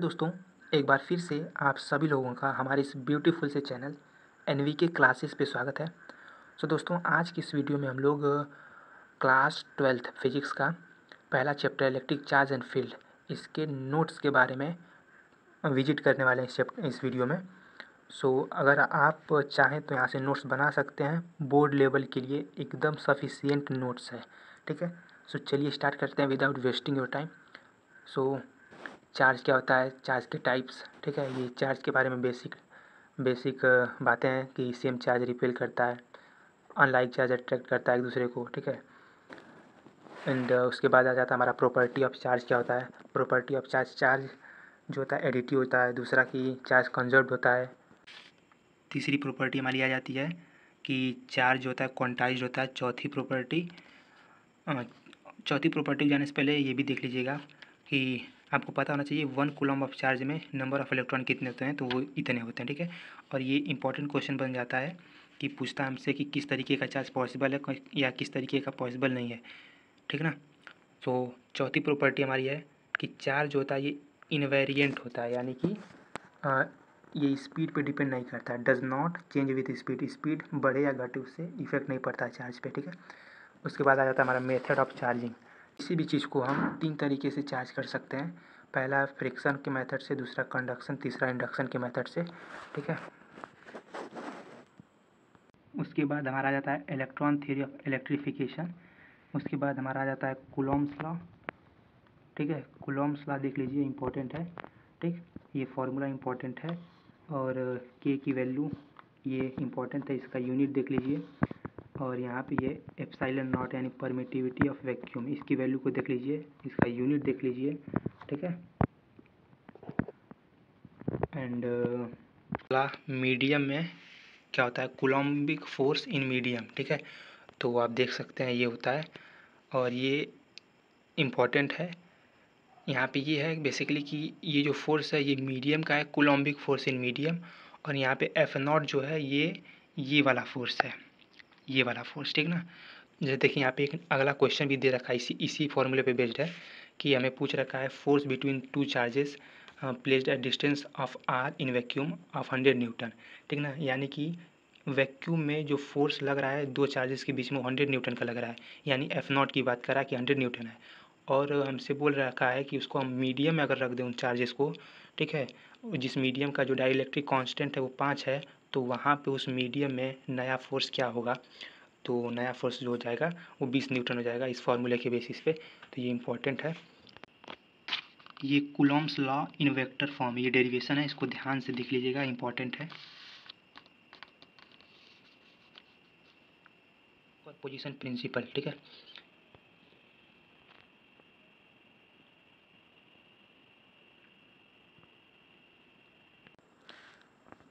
दोस्तों, एक बार फिर से आप सभी लोगों का हमारे इस ब्यूटीफुल से चैनल एनवीके क्लासेस पे स्वागत है। दोस्तों, आज की इस वीडियो में हम लोग क्लास 12th फिजिक्स का पहला chapter electric charge and field इसके नोट्स के बारे में विजिट करने वाले हैं इस वीडियो में। अगर आप चाहें तो यहाँ से नोट्स बना सकते हैं। बोर्ड लेवल के लिए एकदम सफिशिएंट नोट्स है, ठीक है। चलिए स्टार्ट करते हैं without wasting your time. Charge क्या होता है, चार्ज के टाइप्स, ठीक है। ये चार्ज के बारे में बेसिक बातें हैं कि सेम चार्ज रिपेल करता है, अनलाइक चार्ज अट्रैक्ट करता है एक दूसरे को, ठीक है। एंड उसके बाद आ जाता है हमारा प्रॉपर्टी ऑफ चार्ज क्या होता है। प्रॉपर्टी ऑफ चार्ज जो होता है एडिटिव होता है। दूसरा कि चार्ज कंजर्व्ड होता है। तीसरी प्रॉपर्टी हमारी आ जाती है कि चार्ज जो होता है क्वांटाइज्ड होता है। चौथी प्रॉपर्टी जाने से पहले ये भी देख लीजिएगा कि आपको पता होना चाहिए 1 कूलम ऑफ चार्ज में नंबर ऑफ़ इलेक्ट्रॉन कितने होते हैं, तो वो इतने होते हैं, ठीक है। और ये इंपॉर्टेंट क्वेश्चन बन जाता है कि पूछता है हमसे कि किस तरीके का चार्ज पॉसिबल है या किस तरीके का पॉसिबल नहीं है, ठीक है ना। चौथी प्रॉपर्टी हमारी है कि चार्ज होता है ये इनवेरिएंट होता है, यानी कि ये स्पीड पे डिपेंड नहीं करता है। Does not change with speed बढ़े या घटे उससे इफेक्ट नहीं पड़ता है चार्ज पे, ठीक है। उसके बाद आ जाता है हमारा मेथड ऑफ चार्जिंग। किसी भी चीज़ को हम 3 तरीके से चार्ज कर सकते हैं। पहला फ्रिक्शन के मेथड से, दूसरा कंडक्शन, तीसरा इंडक्शन के मेथड से, ठीक है। उसके बाद हमारा आ जाता है इलेक्ट्रॉन थ्योरी ऑफ इलेक्ट्रिफिकेशन। उसके बाद हमारा आ जाता है कूलॉम्स लॉ, ठीक है। कूलॉम्स लॉ देख लीजिए, इंपॉर्टेंट है, ठीक। ये फार्मूला इंपॉर्टेंट है। और के की वैल्यू ये इंपॉर्टेंट है, इसका यूनिट देख लीजिए। और यहाँ पे ये एप्सिलॉन नॉट यानी परमिटिविटी ऑफ वैक्यूम, इसकी वैल्यू को देख लीजिए, इसका यूनिट देख लीजिए, ठीक है। एंड मीडियम में क्या होता है, कूलम्बिक फोर्स इन मीडियम, ठीक है। तो आप देख सकते हैं ये होता है और ये इम्पॉर्टेंट है। यहाँ पे ये है बेसिकली कि ये जो फोर्स है ये मीडियम का है, कूलम्बिक फोर्स इन मीडियम। और यहाँ पे एफ नॉट जो है ये वाला फोर्स है, ये वाला फोर्स, ठीक ना। जैसे देखिए यहाँ पे एक अगला क्वेश्चन भी दे रखा है, इसी फॉर्मूले पे बेस्ड है कि हमें पूछ रखा है force between two charges placed at distance of r in vacuum of 100 newton, ठीक ना। यानी कि वैक्यूम में जो फोर्स लग रहा है दो चार्जेस के बीच में 100 न्यूटन का लग रहा है, यानी एफ नॉट की बात कर रहा है कि 100 न्यूटन है। और हमसे बोल रखा है कि उसको हम मीडियम में अगर रख दें उन चार्जेस को, ठीक है, जिस मीडियम का जो डाइलेक्ट्रिक कांस्टेंट है वो 5 है, तो वहाँ पे उस मीडियम में नया फोर्स क्या होगा, तो नया फोर्स जो हो जाएगा वो 20 न्यूटन हो जाएगा इस फार्मूले के बेसिस पे। तो ये इंपॉर्टेंट है। ये Coulomb's law in vector form, ये डेरिवेशन है, इसको ध्यान से देख लीजिएगा, इंपॉर्टेंट है। पोजीशन प्रिंसिपल, ठीक है।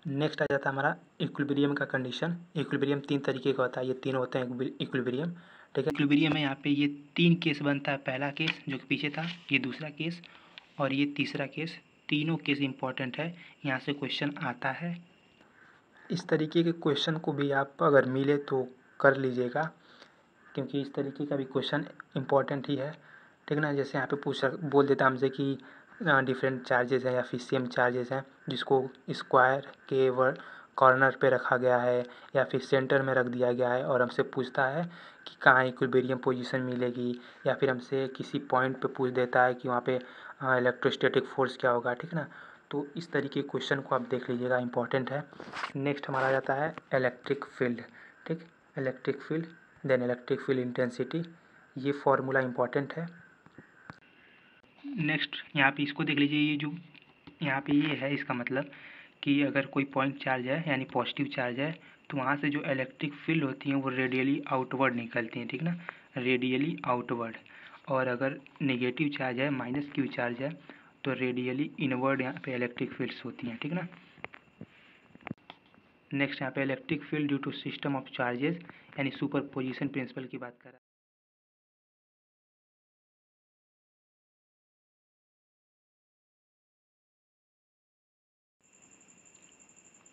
नेक्स्ट आ जाता है हमारा इक्विलिब्रियम का कंडीशन। इक्विलिब्रियम 3 तरीके का होता है, ये तीन होते हैं इक्विलिब्रियम, ठीक है। इक्विलिब्रियम में यहाँ पे ये 3 केस बनता है। पहला केस जो कि पीछे था, ये दूसरा केस और ये तीसरा केस। तीनों केस इंपॉर्टेंट है, यहाँ से क्वेश्चन आता है। इस तरीके के क्वेश्चन को भी आप अगर मिले तो कर लीजिएगा, क्योंकि इस तरीके का भी क्वेश्चन इम्पॉर्टेंट ही है, ठीक ना। जैसे यहाँ पे बोल देता हमसे कि डिफरेंट चार्जेस हैं या फिर सेम चार्जेस हैं जिसको स्क्वायर के कॉर्नर पे रखा गया है या फिर सेंटर में रख दिया गया है, और हमसे पूछता है कि कहाँ इक्विलिब्रियम पोजीशन मिलेगी, या फिर हमसे किसी पॉइंट पे पूछ देता है कि वहाँ पे इलेक्ट्रोस्टैटिक फोर्स क्या होगा, ठीक ना। तो इस तरीके के क्वेश्चन को आप देख लीजिएगा, इंपॉर्टेंट है। नेक्स्ट हमारा आ जाता है इलेक्ट्रिक फील्ड, ठीक। Electric field, then electric field intensity, ये फार्मूला इंपॉर्टेंट है। नेक्स्ट यहाँ पे इसको देख लीजिए, ये जो यहाँ पे ये है, इसका मतलब कि अगर कोई पॉइंट चार्ज है यानी पॉजिटिव चार्ज है, तो वहाँ से जो इलेक्ट्रिक फील्ड होती हैं वो रेडियली आउटवर्ड निकलती हैं, ठीक ना, रेडियली आउटवर्ड। और अगर नेगेटिव चार्ज है, माइनस क्यू चार्ज है, तो रेडियली इनवर्ड यहाँ पे इलेक्ट्रिक फील्ड्स होती हैं, ठीक ना। नेक्स्ट यहाँ पे electric field due to system of charges यानी सुपरपोजिशन प्रिंसिपल की बात कर रहा है।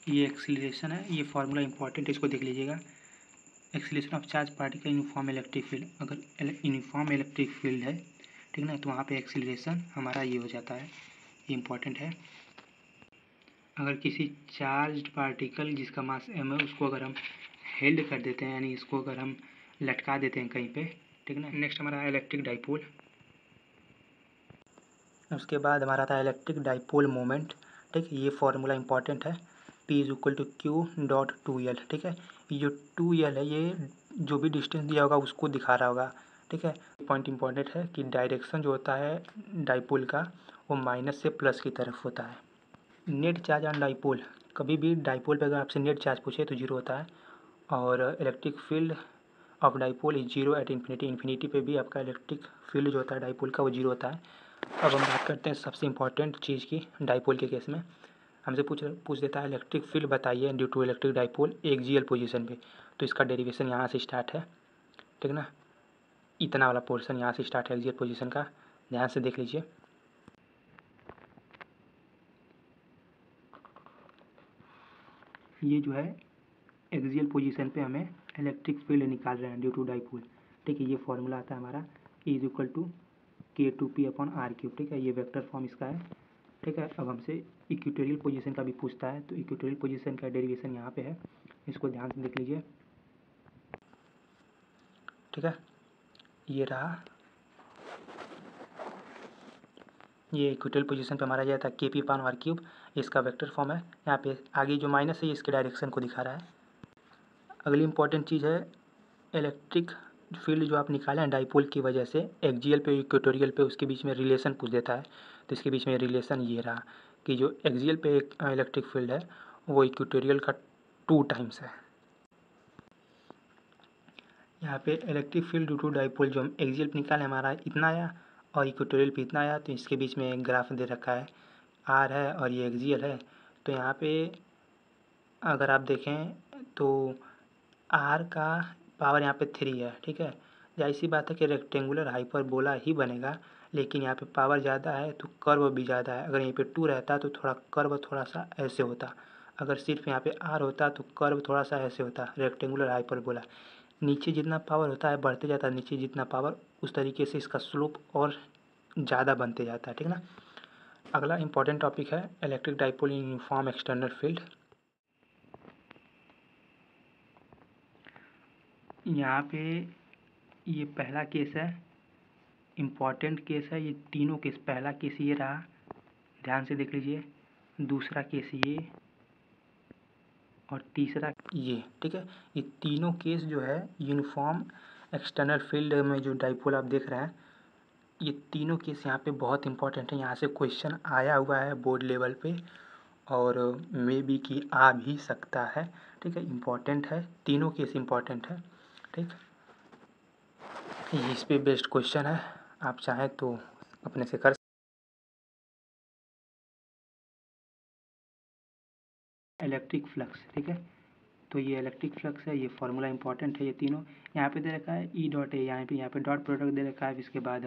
ये एक्सीलरेशन है, ये फार्मूला इंपॉर्टेंट है, इसको देख लीजिएगा। Acceleration of charge particle uniform electric field, अगर यूनिफॉर्म इलेक्ट्रिक फील्ड है, ठीक ना, तो वहाँ पे एक्सीलरेशन हमारा ये हो जाता है, ये इम्पॉर्टेंट है। अगर किसी चार्ज्ड पार्टिकल जिसका मास m है उसको अगर हम हेल्ड कर देते हैं, यानी इसको अगर हम लटका देते हैं कहीं पे, ठीक है ना। नेक्स्ट हमारा इलेक्ट्रिक डाइपोल। उसके बाद हमारा आता है इलेक्ट्रिक डाइपोल मोमेंट, ठीक है। ये फॉर्मूला इंपॉर्टेंट है, P is equal to q dot 2L, ठीक है। ये जो 2L है ये जो भी डिस्टेंस दिया होगा उसको दिखा रहा होगा, ठीक है। पॉइंट इंपॉर्टेंट है कि डायरेक्शन जो होता है डाइपोल का वो माइनस से प्लस की तरफ होता है। नेट चार्ज ऑन डाइपोल, कभी भी डाइपोल पे अगर आपसे नेट चार्ज पूछे तो जीरो होता है, और electric field of dipole is zero at infinity. Infinity पे भी आपका इलेक्ट्रिक फील्ड जो होता है डाइपोल का वो जीरो होता है। अब हम बात करते हैं सबसे इम्पॉर्टेंट चीज़ की डाइपोल के केस में। हमसे पूछ देता है इलेक्ट्रिक फील्ड बताइए due to electric dipole axial position पे, तो इसका डेरिवेशन यहाँ से स्टार्ट है, ठीक ना। इतना वाला पोर्शन यहाँ से स्टार्ट है एक्सियल पोजीशन का, ध्यान से देख लीजिए। ये जो है एक्सियल पोजीशन पे हमें इलेक्ट्रिक फील्ड निकाल रहे हैं ड्यू टू डाइपोल, ठीक है। ये फॉर्मूला आता है हमारा E is equal to K2P/R3, ठीक है। ये वेक्टर फॉर्म इसका है, ठीक है। अब हमसे इक्वेटोरियल पोजीशन का भी पूछता है, तो इक्वेटोरियल पोजीशन का डेरिवेशन यहाँ पे है, इसको ध्यान से देख लीजिए, ठीक है। ये रहा, ये इक्वेटोरियल पोजीशन पे हमारा जाता है Kp/R3, इसका वेक्टर फॉर्म है। यहाँ पे आगे जो माइनस है ये इसके डायरेक्शन को दिखा रहा है। अगली इंपॉर्टेंट चीज़ है इलेक्ट्रिक फील्ड जो आप निकाले हैं डाइपोल की वजह से एक्सियल पे इक्वेटोरियल पे, उसके बीच में रिलेशन पूछ देता है। तो इसके बीच में रिलेशन ये रहा कि जो एक्सियल पे एक इलेक्ट्रिक फील्ड है वो इक्वेटोरियल का 2 टाइम्स है। यहाँ पे electric field due to dipole जो हम एक्सियल पे निकाले हमारा इतना आया और इक्वेटोरियल पे इतना आया, तो इसके बीच में एक ग्राफ दे रखा है, आर है और ये एक्सियल है। तो यहाँ पे अगर आप देखें तो आर का पावर यहाँ पे 3 है, ठीक है। जाहिर सी बात है कि रेक्टेंगुलर हाइपरबोला ही बनेगा, लेकिन यहाँ पे पावर ज़्यादा है तो कर्व भी ज़्यादा है। अगर यहीं पे 2 रहता तो थोड़ा कर्व थोड़ा सा ऐसे होता, अगर सिर्फ यहाँ पे आर होता तो कर्व थोड़ा सा ऐसे होता, रेक्टेंगुलर हाइपरबोला। नीचे जितना पावर होता है बढ़ते जाता है, नीचे जितना पावर उस तरीके से इसका स्लोप और ज़्यादा बनते जाता है, ठीक ना। अगला इंपॉर्टेंट टॉपिक है electric dipole in uniform external field. यहाँ पे ये पहला केस है, इम्पॉर्टेंट केस है। ये तीनों केस, पहला केस ये रहा, ध्यान से देख लीजिए, दूसरा केस ये और तीसरा ये, ठीक है। ये तीनों केस जो है यूनिफॉर्म एक्सटर्नल फील्ड में जो डाइपोल आप देख रहे हैं, ये तीनों केस यहाँ पे बहुत इंपॉर्टेंट है। यहाँ से क्वेश्चन आया हुआ है बोर्ड लेवल पे और मे बी कि आ भी सकता है, ठीक है। इम्पॉर्टेंट है, तीनों केस इम्पॉर्टेंट है, ठीक। इस पे बेस्ड क्वेश्चन है, आप चाहें तो अपने से कर इलेक्ट्रिक फ्लक्स, ठीक है। तो ये इलेक्ट्रिक फ्लक्स है, ये फार्मूला इंपॉर्टेंट है। ये तीनों यहाँ पे दे रखा है ई डॉट ए, यहाँ पे डॉट प्रोडक्ट दे रखा है। इसके बाद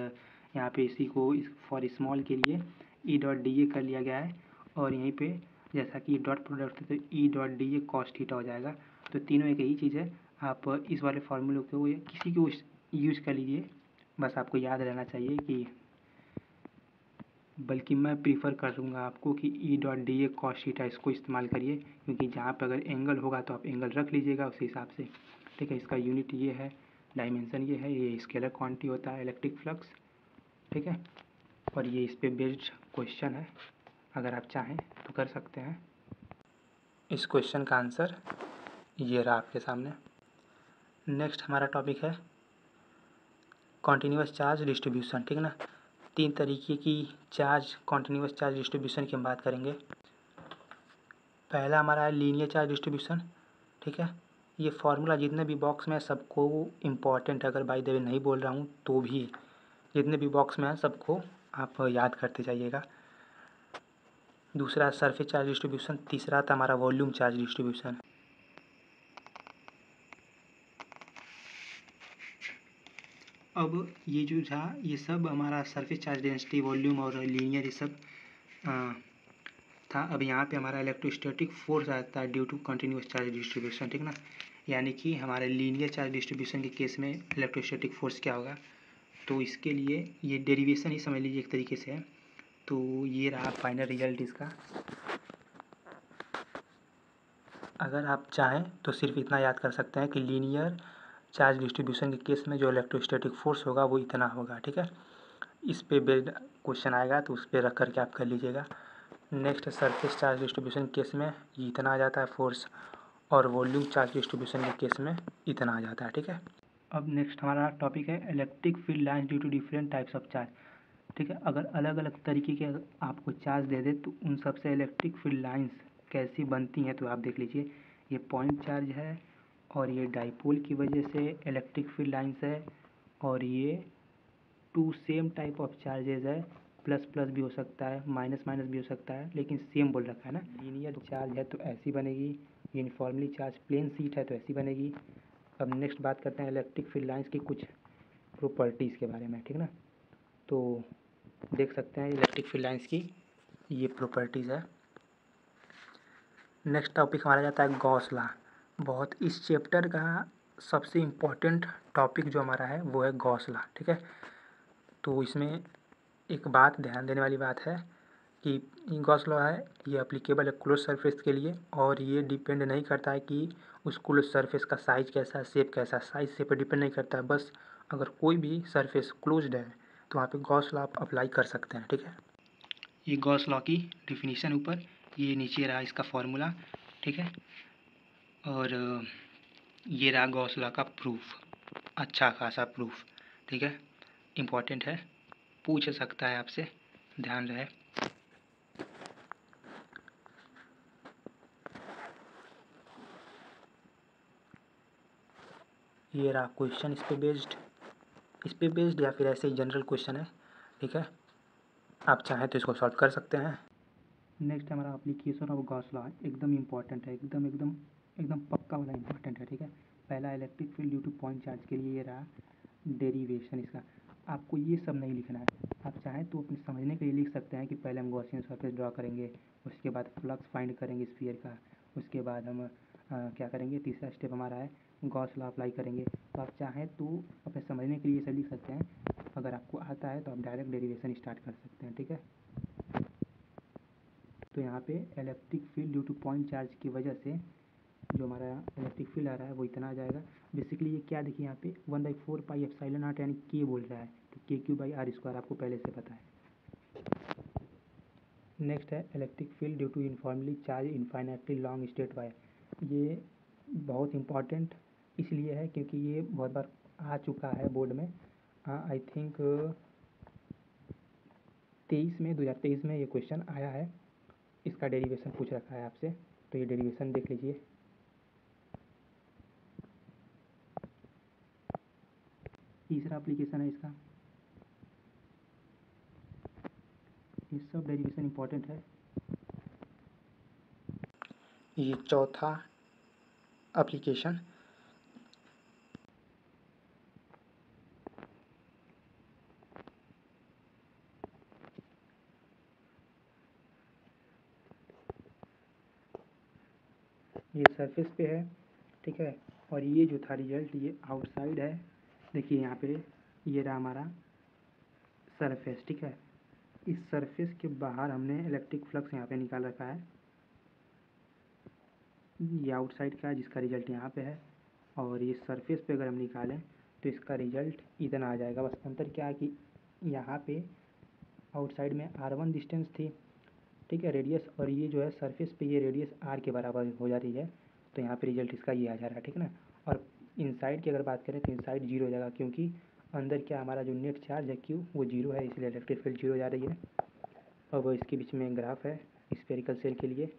यहाँ पे इसी को फॉर स्मॉल के लिए ई डॉट डी ए कर लिया गया है, और यहीं पे जैसा कि डॉट प्रोडक्ट है तो E dot D A cos theta हो जाएगा। तो तीनों एक ही चीज़ है, आप इस वाले फार्मूले को किसी को यूज कर लीजिए, बस आपको याद रहना चाहिए कि, बल्कि मैं प्रीफर करूँगा आपको कि E dot D A cos theta इसको इस्तेमाल करिए, क्योंकि जहाँ पर अगर एंगल होगा तो आप एंगल रख लीजिएगा उस हिसाब से, ठीक है। इसका यूनिट ये है, डायमेंशन ये है, ये स्केलर क्वांटिटी होता है इलेक्ट्रिक फ्लक्स, ठीक है। और ये इस पे बेस्ड क्वेश्चन है, अगर आप चाहें तो कर सकते हैं। इस क्वेश्चन का आंसर ये रहा आपके सामने। नेक्स्ट हमारा टॉपिक है कॉन्टीन्यूअस चार्ज डिस्ट्रीब्यूशन, ठीक है ना। 3 तरीके की चार्ज कॉन्टीन्यूअस चार्ज डिस्ट्रीब्यूशन की हम बात करेंगे। पहला हमारा है लीनियर चार्ज डिस्ट्रीब्यूशन, ठीक है। ये फार्मूला जितने भी बॉक्स में है सबको इम्पॉर्टेंट है, अगर बाय द वे नहीं बोल रहा हूँ तो भी जितने भी बॉक्स में है सबको आप याद करते जाइएगा। दूसरा सरफेस चार्ज डिस्ट्रीब्यूशन, तीसरा था हमारा वॉल्यूम चार्ज डिस्ट्रीब्यूशन। अब ये जो था ये सब हमारा सरफेस चार्ज डेंसिटी, वॉल्यूम और लीनियर, ये सब था। अब यहाँ पे हमारा इलेक्ट्रोस्टैटिक फोर्स आता है due to continuous charge distribution, ठीक ना। यानी कि हमारे लीनियर चार्ज डिस्ट्रीब्यूशन के केस में इलेक्ट्रोस्टैटिक फोर्स क्या होगा, तो इसके लिए ये डेरिवेशन ही समझ लीजिए एक तरीके से है। तो ये रहा फाइनल रिजल्ट इसका। अगर आप चाहें तो सिर्फ इतना याद कर सकते हैं कि लीनियर चार्ज डिस्ट्रीब्यूशन के केस में जो इलेक्ट्रोस्टैटिक फोर्स होगा वो इतना होगा, ठीक है। इस पे बेस्ड क्वेश्चन आएगा तो उस पर रख करके आप कर लीजिएगा। Next surface charge distribution case में ये इतना आ जाता है फोर्स, और वॉल्यूम चार्ज डिस्ट्रीब्यूशन के केस में इतना आ जाता है, ठीक है। अब नेक्स्ट हमारा टॉपिक है electric field lines due to different types of charge, ठीक है। अगर अलग अलग तरीके के आपको चार्ज दे दे तो उन सबसे इलेक्ट्रिक फील्ड लाइन्स कैसी बनती हैं तो आप देख लीजिए। ये पॉइंट चार्ज है और ये डाइपोल की वजह से इलेक्ट्रिक फील्ड लाइन्स है, और ये two same type of charges है, प्लस प्लस भी हो सकता है, माइनस माइनस भी हो सकता है, लेकिन सेम बोल रखा है ना। लीनियर चार्ज है तो ऐसी बनेगी, यूनिफॉर्मली चार्ज प्लेन शीट है तो ऐसी बनेगी। अब नेक्स्ट बात करते हैं इलेक्ट्रिक फील्ड लाइन्स की कुछ प्रॉपर्टीज़ के बारे में, ठीक ना। तो देख सकते हैं इलेक्ट्रिक फील्ड लाइन्स की ये प्रॉपर्टीज़ है। नेक्स्ट टॉपिक हमारा जाता है गॉस लॉ। बहुत इस चैप्टर का सबसे इम्पोर्टेंट टॉपिक जो हमारा है वो है गॉस लॉ, ठीक है। तो इसमें एक बात ध्यान देने वाली बात है कि गॉस लॉ है ये एप्लीकेबल है क्लोज सरफेस के लिए, और ये डिपेंड नहीं करता है कि उस क्लोज सरफेस का साइज कैसा है, शेप कैसा है, साइज से पर डिपेंड नहीं करता है। बस अगर कोई भी सरफेस क्लोज्ड है तो वहाँ पे गॉस लॉ आप अप्लाई कर सकते हैं, ठीक है। ये गॉस लॉ की डिफिनीशन ऊपर, ये नीचे रहा इसका फॉर्मूला, ठीक है। और ये रहा गॉस लॉ का प्रूफ, अच्छा खासा प्रूफ, ठीक है। इम्पॉर्टेंट है, पूछ सकता है आपसे, ध्यान रहे। ये रहा क्वेश्चन इस पे बेस्ड या फिर ऐसे ही जनरल क्वेश्चन है, ठीक है। आप चाहें तो इसको सॉल्व कर सकते हैं। नेक्स्ट हमारा एप्लीकेशन ऑफ गॉस लॉ एकदम इम्पॉर्टेंट है, एकदम एकदम एकदम पक्का वाला इम्पॉर्टेंट है, ठीक है। पहला electric field due two point charge के लिए ये रहा डेरिवेशन इसका। आपको ये सब नहीं लिखना है, आप चाहें तो अपने समझने के लिए लिख सकते हैं कि पहले हम गॉसियन सरफेस ड्रॉ करेंगे, उसके बाद फ्लक्स फाइंड करेंगे स्फीयर का, उसके बाद हम क्या करेंगे, तीसरा स्टेप हमारा है गॉस लॉ अप्लाई करेंगे। तो आप चाहें तो अपने समझने के लिए ये सब लिख सकते हैं। अगर आपको आता है तो आप डायरेक्ट डेरिवेशन स्टार्ट कर सकते हैं, ठीक है। तो यहाँ पे electric field due two point charge की वजह से जो हमारा इलेक्ट्रिक फील्ड आ रहा है वो इतना आ जाएगा। बेसिकली ये क्या देखिए यहाँ पे 1/4πε0 यानी के बोल रहा है, तो KQ/R² आपको पहले से पता है। नेक्स्ट है electric field due to uniformly charge infinitely long straight wire. ये बहुत इम्पॉर्टेंट इसलिए है क्योंकि ये बहुत बार आ चुका है बोर्ड में। आई थिंक 2023 में ये क्वेश्चन आया है, इसका डेरिवेशन पूछ रखा है आपसे, तो ये डेरिवेशन देख लीजिए। तीसरा एप्लीकेशन है इसका, ये सब डेरिवेशन इम्पॉर्टेंट है। ये चौथा एप्लीकेशन ये सरफेस पे है, ठीक है। और ये जो था रिजल्ट ये आउटसाइड है, देखिए यहाँ पे ये रहा हमारा सरफेस, ठीक है। इस सरफेस के बाहर हमने इलेक्ट्रिक फ्लक्स यहाँ पे निकाल रखा है, ये आउटसाइड का है जिसका रिजल्ट यहाँ पे है, और ये सरफेस पे अगर हम निकालें तो इसका रिजल्ट इतना आ जाएगा। बस अंतर क्या है कि यहाँ पे आउटसाइड में R1 डिस्टेंस थी, ठीक है, रेडियस, और ये जो है सरफेस पे ये रेडियस R के बराबर हो जा रही है, तो यहाँ पे रिजल्ट इसका ये आ जा रहा है, ठीक है ना। और इनसाइड की अगर बात करें तो इनसाइड 0 हो जाएगा, क्योंकि अंदर क्या हमारा जो नेट चार्ज है Q वो 0 है, इसलिए इलेक्ट्रिक फील्ड 0 हो जा रही है। और वो इसके बीच में ग्राफ है स्फेरिकल सेल के लिए।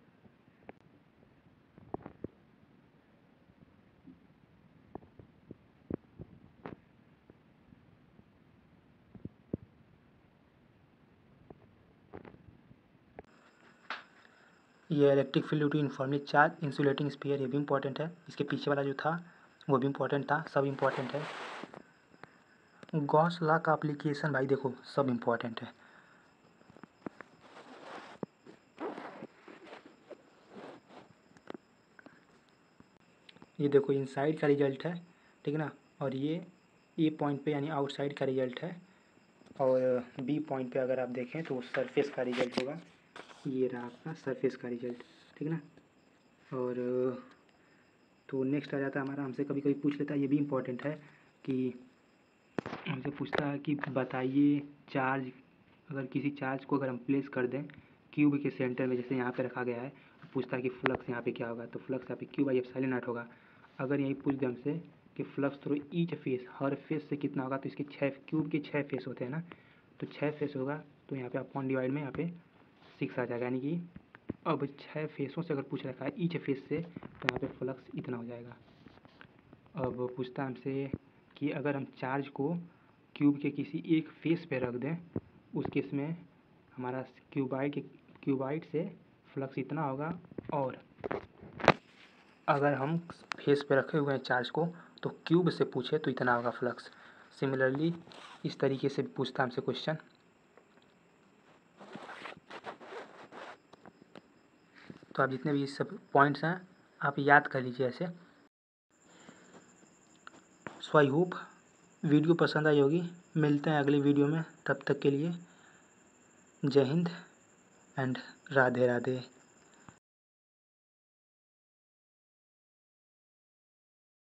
ये electric field due to uniformly charge insulating sphere, ये भी इम्पोर्टेंट है। इसके पीछे वाला जो था वो भी इम्पोर्टेंट था, सब इम्पोर्टेंट है। गॉस लॉ का एप्लीकेशन भाई देखो सब इम्पोर्टेंट है। ये देखो इनसाइड का रिजल्ट है, ठीक है ना, और ये पॉइंट पे यानी आउटसाइड का रिजल्ट है। और बी पॉइंट पे अगर आप देखें तो सरफेस का रिजल्ट होगा, ये रहा आपका सरफेस का रिजल्ट, ठीक ना। और तो नेक्स्ट आ जाता है हमारा, हमसे कभी कभी पूछ लेता है, ये भी इम्पोर्टेंट है कि हमसे पूछता है कि बताइए चार्ज, अगर किसी चार्ज को अगर हम प्लेस कर दें क्यूब के सेंटर में, जैसे यहाँ पे रखा गया है, तो पूछता है कि फ्लक्स यहाँ पे क्या होगा, तो फ्लक्स यहाँ पे क्यू बाई एप्सिलॉन नॉट होगा। अगर यही पूछ दे हमसे कि फ्लक्स थ्रू ईच फेस, हर फेस से कितना होगा, तो इसके 6 क्यूब के 6 फेस होते हैं ना, तो 6 फेस होगा, तो यहाँ पे अपॉन डिवाइड में यहाँ पे 6 आ जाएगा, यानी कि अब 6 फेसों से अगर पूछ रखा है ईच फेस से, तो यहाँ पे फ्लक्स इतना हो जाएगा। अब पूछता है हमसे कि अगर हम चार्ज को क्यूब के किसी एक फेस पे रख दें, उस केस में हमारा क्यूबाइड से फ्लक्स इतना होगा, और अगर हम फेस पे रखे हुए हैं चार्ज को तो क्यूब से पूछे तो इतना होगा फ्लक्स। सिमिलरली इस तरीके से पूछता हमसे क्वेश्चन। तो आप जितने भी सब पॉइंट्स हैं आप याद कर लीजिए ऐसे। सो आई होप वीडियो पसंद आई होगी। मिलते हैं अगली वीडियो में, तब तक के लिए जय हिंद एंड राधे राधे।